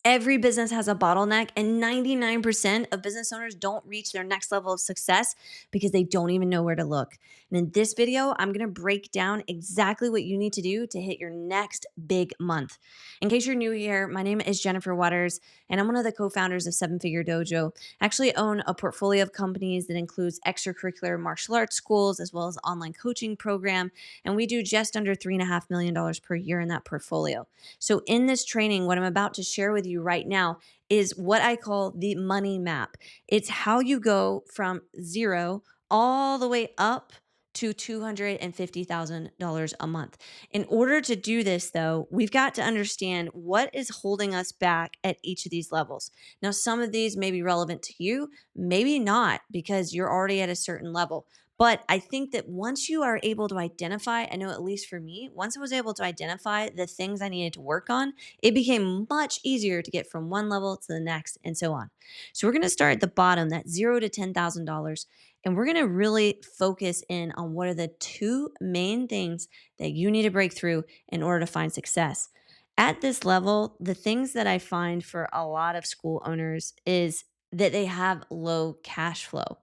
Every business has a bottleneck, and 99% of business owners don't reach their next level of success because they don't even know where to look. And in this video, I'm gonna break down exactly what you need to do to hit your next big month. In case you're new here, my name is Jennifer Waters, and I'm one of the co founders of Figure Dojo. I actually own a portfolio of companies that includes extracurricular martial arts schools as well as online coaching program. And we do just under $3.5 million per year in that portfolio. So, in this training, what I'm about to share with you right now is what I call the money map. It's how you go from zero all the way up to $250,000 a month. In order to do this, though, we've got to understand what is holding us back at each of these levels. Now, some of these may be relevant to you, maybe not, because you're already at a certain level. But I think that once you are able to identify, I know at least for me, once I was able to identify the things I needed to work on, it became much easier to get from one level to the next and so on. So we're going to start at the bottom, that $0 to $10,000, and we're going to really focus in on what are the two main things that you need to break through in order to find success. At this level, the things that I find for a lot of school owners is that they have low cash flow.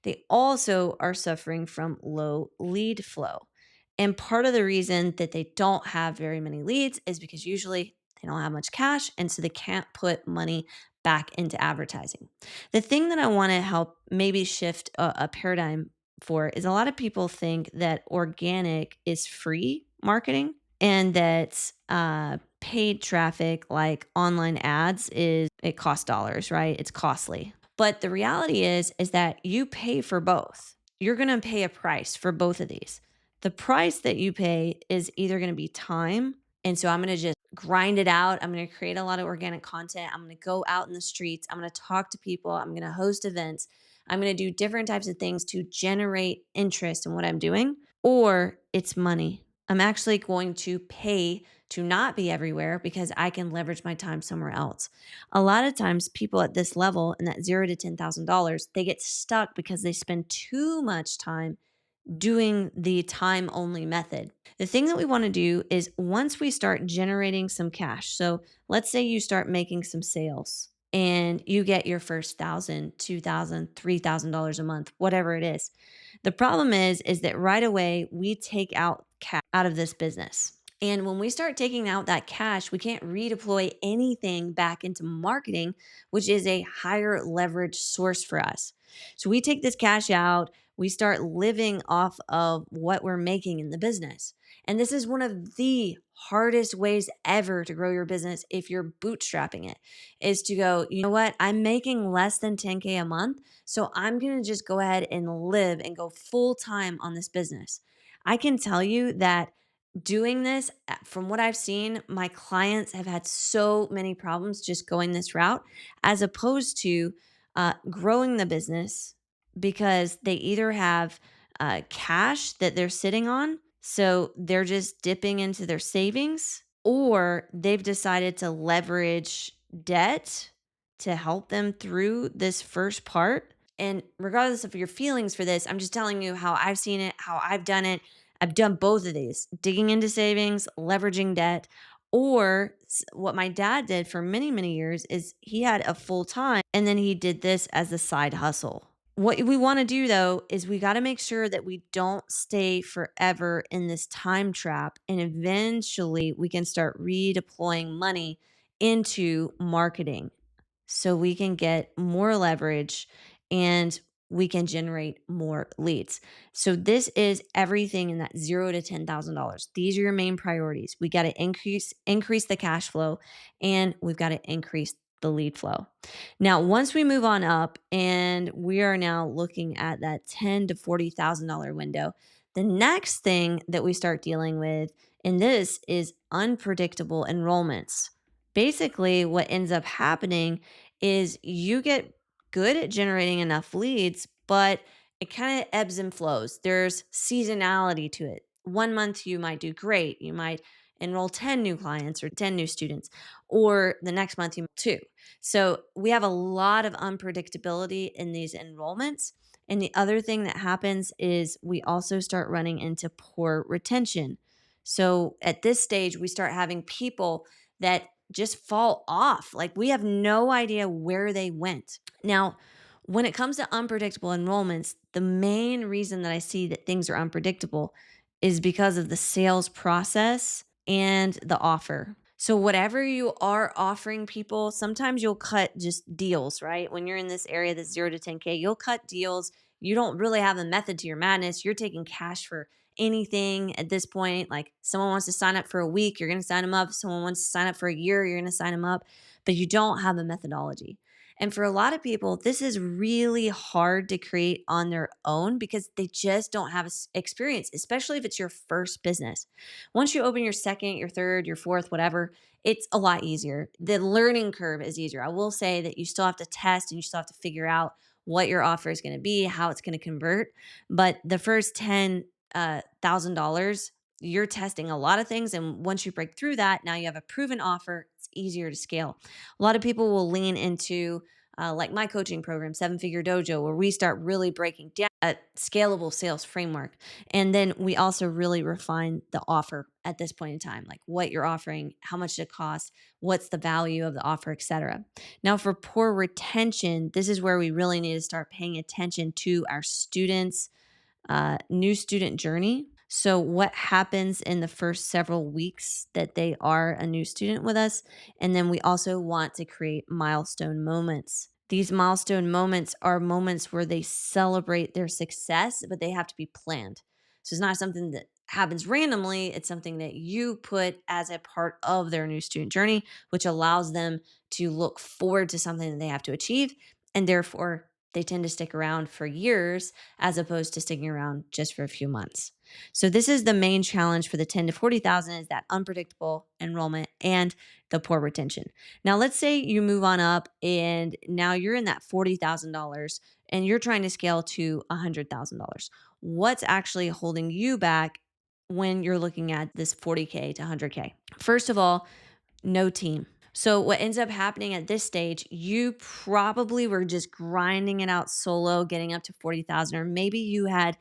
They also are suffering from low lead flow. And part of the reason that they don't have very many leads is because usually they don't have much cash. And so they can't put money back into advertising. The thing that I want to help maybe shift a paradigm for is a lot of people think that organic is free marketing and that paid traffic like online ads it costs dollars, right? It's costly. But the reality is that you pay for both. You're going to pay a price for both of these. The price that you pay is either going to be time. And so I'm going to just grind it out. I'm going to create a lot of organic content. I'm going to go out in the streets. I'm going to talk to people. I'm going to host events. I'm going to do different types of things to generate interest in what I'm doing. Or it's money. I'm actually going to pay to not be everywhere because I can leverage my time somewhere else. A lot of times people at this level in that $0 to $10,000, they get stuck because they spend too much time doing the time only method. The thing that we want to do is once we start generating some cash. So let's say you start making some sales and you get your first $1,000, $2,000, $3,000 a month, whatever it is. The problem is that right away we take out cash out of this business. And when we start taking out that cash, we can't redeploy anything back into marketing, which is a higher leverage source for us. So we take this cash out, we start living off of what we're making in the business. And this is one of the hardest ways ever to grow your business if you're bootstrapping it, is to go, you know what, I'm making less than 10K a month. So I'm going to just go ahead and live and go full time on this business. I can tell you that doing this, from what I've seen, my clients have had so many problems just going this route as opposed to growing the business because they either have cash that they're sitting on, so they're just dipping into their savings, or they've decided to leverage debt to help them through this first part. And regardless of your feelings for this, I'm just telling you how I've seen it, how I've done it. I've done both of these, digging into savings, leveraging debt, or what my dad did for many, many years is he had a full time and then he did this as a side hustle. What we want to do though is we got to make sure that we don't stay forever in this time trap, and eventually we can start redeploying money into marketing so we can get more leverage and we can generate more leads. So this is everything in that $0 to $10,000. These are your main priorities. We got to increase the cash flow, and we've got to increase the lead flow. Now, once we move on up and we are now looking at that $10,000 to $40,000 window, the next thing that we start dealing with in this is unpredictable enrollments. Basically, what ends up happening is you get good at generating enough leads, but it kind of ebbs and flows. There's seasonality to it. One month you might do great. You might enroll 10 new clients or 10 new students, or the next month you might 2. So we have a lot of unpredictability in these enrollments. And the other thing that happens is we also start running into poor retention. So at this stage, we start having people that just fall off. Like we have no idea where they went. Now, when it comes to unpredictable enrollments, the main reason that I see that things are unpredictable is because of the sales process and the offer. So, whatever you are offering people, sometimes you'll cut just deals, right? When you're in this area that's 0 to 10K, you'll cut deals. You don't really have a method to your madness. You're taking cash for anything at this point. Like someone wants to sign up for a week, you're going to sign them up. Someone wants to sign up for a year, you're going to sign them up, but you don't have a methodology. And for a lot of people, this is really hard to create on their own because they just don't have experience, especially if it's your first business. Once you open your second, your third, your fourth, whatever, it's a lot easier. The learning curve is easier. I will say that you still have to test and you still have to figure out what your offer is going to be, how it's going to convert. But the first $10,000, you're testing a lot of things. And once you break through that, now you have a proven offer. It's easier to scale. A lot of people will lean into like my coaching program, Seven Figure Dojo, where we start really breaking down a scalable sales framework. And then we also really refine the offer at this point in time, like what you're offering, how much it costs, what's the value of the offer, etc. Now, for poor retention, this is where we really need to start paying attention to our students' new student journey. So, what happens in the first several weeks that they are a new student with us? And then we also want to create milestone moments. These milestone moments are moments where they celebrate their success, but they have to be planned. So, it's not something that happens randomly, it's something that you put as a part of their new student journey, which allows them to look forward to something that they have to achieve. And therefore, they tend to stick around for years as opposed to sticking around just for a few months. So this is the main challenge for the 10 to 40,000 is that unpredictable enrollment and the poor retention. Now let's say you move on up and now you're in that $40,000 and you're trying to scale to $100,000. What's actually holding you back when you're looking at this 40K to 100K? First of all, no team. So what ends up happening at this stage, you probably were just grinding it out solo, getting up to 40,000, or maybe you had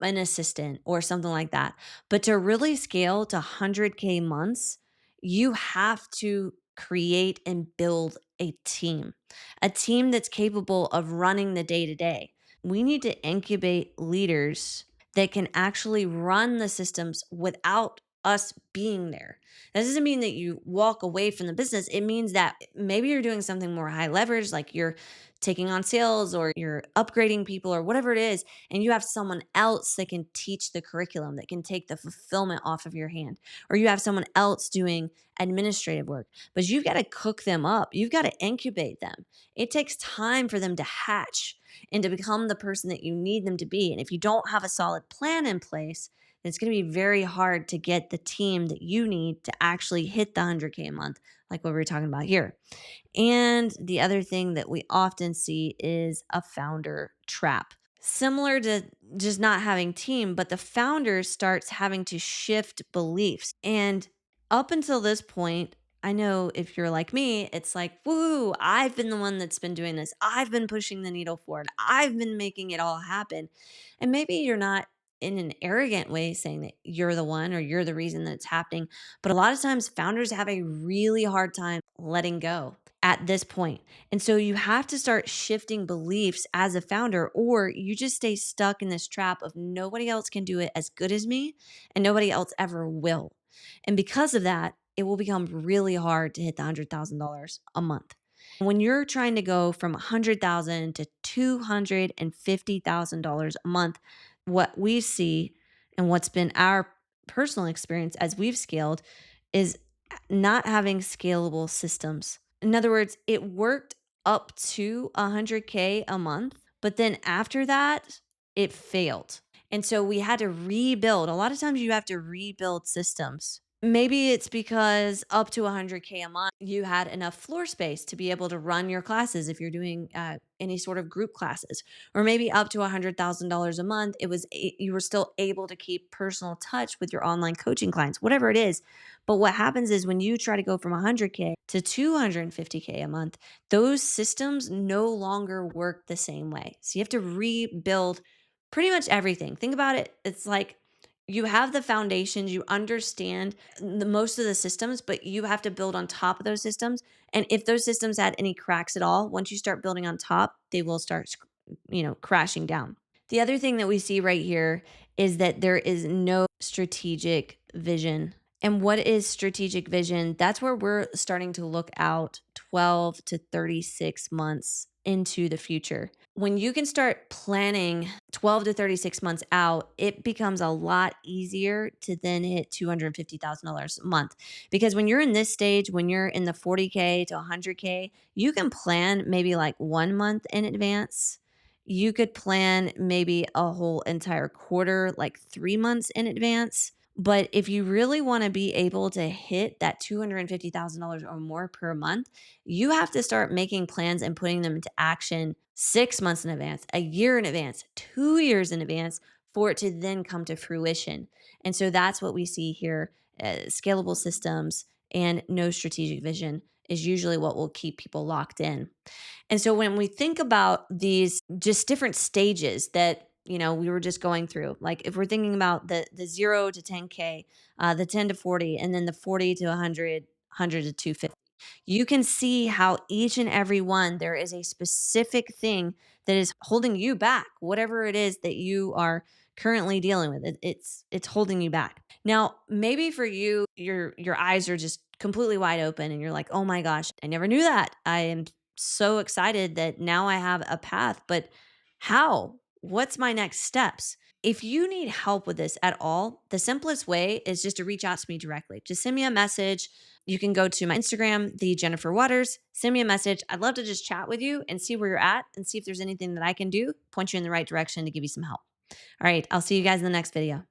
an assistant or something like that. But to really scale to 100K months, you have to create and build a team that's capable of running the day to day. We need to incubate leaders that can actually run the systems without us being there. That doesn't mean that you walk away from the business. It means that maybe you're doing something more high leverage, like you're taking on sales or you're upgrading people or whatever it is, and you have someone else that can teach the curriculum, that can take the fulfillment off of your hand, or you have someone else doing administrative work. But you've got to cook them up, you've got to incubate them. It takes time for them to hatch and to become the person that you need them to be. And if you don't have a solid plan in place, it's going to be very hard to get the team that you need to actually hit the 100K a month, like what we were talking about here. And the other thing that we often see is a founder trap. Similar to just not having team, but the founder starts having to shift beliefs. And up until this point, I know if you're like me, it's like, woo, I've been the one that's been doing this. I've been pushing the needle forward. I've been making it all happen. And maybe you're not in an arrogant way saying that you're the one or you're the reason that it's happening. But a lot of times founders have a really hard time letting go at this point. And so you have to start shifting beliefs as a founder, or you just stay stuck in this trap of nobody else can do it as good as me and nobody else ever will. And because of that, it will become really hard to hit the $100,000 a month. When you're trying to go from 100,000 to $250,000 a month, what we see and what's been our personal experience as we've scaled is not having scalable systems. In other words, it worked up to 100K a month, but then after that, it failed. And so we had to rebuild. A lot of times you have to rebuild systems. Maybe it's because up to 100K a month, you had enough floor space to be able to run your classes if you're doing any sort of group classes. Or maybe up to $100,000 a month, you were still able to keep personal touch with your online coaching clients, whatever it is. But what happens is when you try to go from 100K to 250K a month, those systems no longer work the same way. So you have to rebuild pretty much everything. Think about it. It's like You have the foundations, you understand the most of the systems, but you have to build on top of those systems. And if those systems had any cracks at all, once you start building on top, they will start, crashing down. The other thing that we see right here is that there is no strategic vision. And what is strategic vision? That's where we're starting to look out 12 to 36 months into the future. When you can start planning 12 to 36 months out, it becomes a lot easier to then hit $250,000 a month. Because when you're in this stage, when you're in the 40K to 100K, you can plan maybe like 1 month in advance. You could plan maybe a whole entire quarter, like 3 months in advance. But if you really want to be able to hit that $250,000 or more per month, you have to start making plans and putting them into action 6 months in advance, a year in advance, 2 years in advance for it to then come to fruition. And so that's what we see here. Scalable systems and no strategic vision is usually what will keep people locked in. And so when we think about these just different stages that we were just going through, like if we're thinking about the 0 to 10K, the 10 to 40, and then the 40 to 100, 100 to 250, you can see how each and every one there is a specific thing that is holding you back, whatever it is that you are currently dealing with. It's holding you back. Now, maybe for you, your eyes are just completely wide open and you're like, "Oh my gosh, I never knew that. I am so excited that now I have a path, but how? What's my next steps?" If you need help with this at all, the simplest way is just to reach out to me directly. Just send me a message. You can go to my Instagram, the Jennifer Waters, send me a message. I'd love to just chat with you and see where you're at and see if there's anything that I can do, point you in the right direction to give you some help. All right, I'll see you guys in the next video.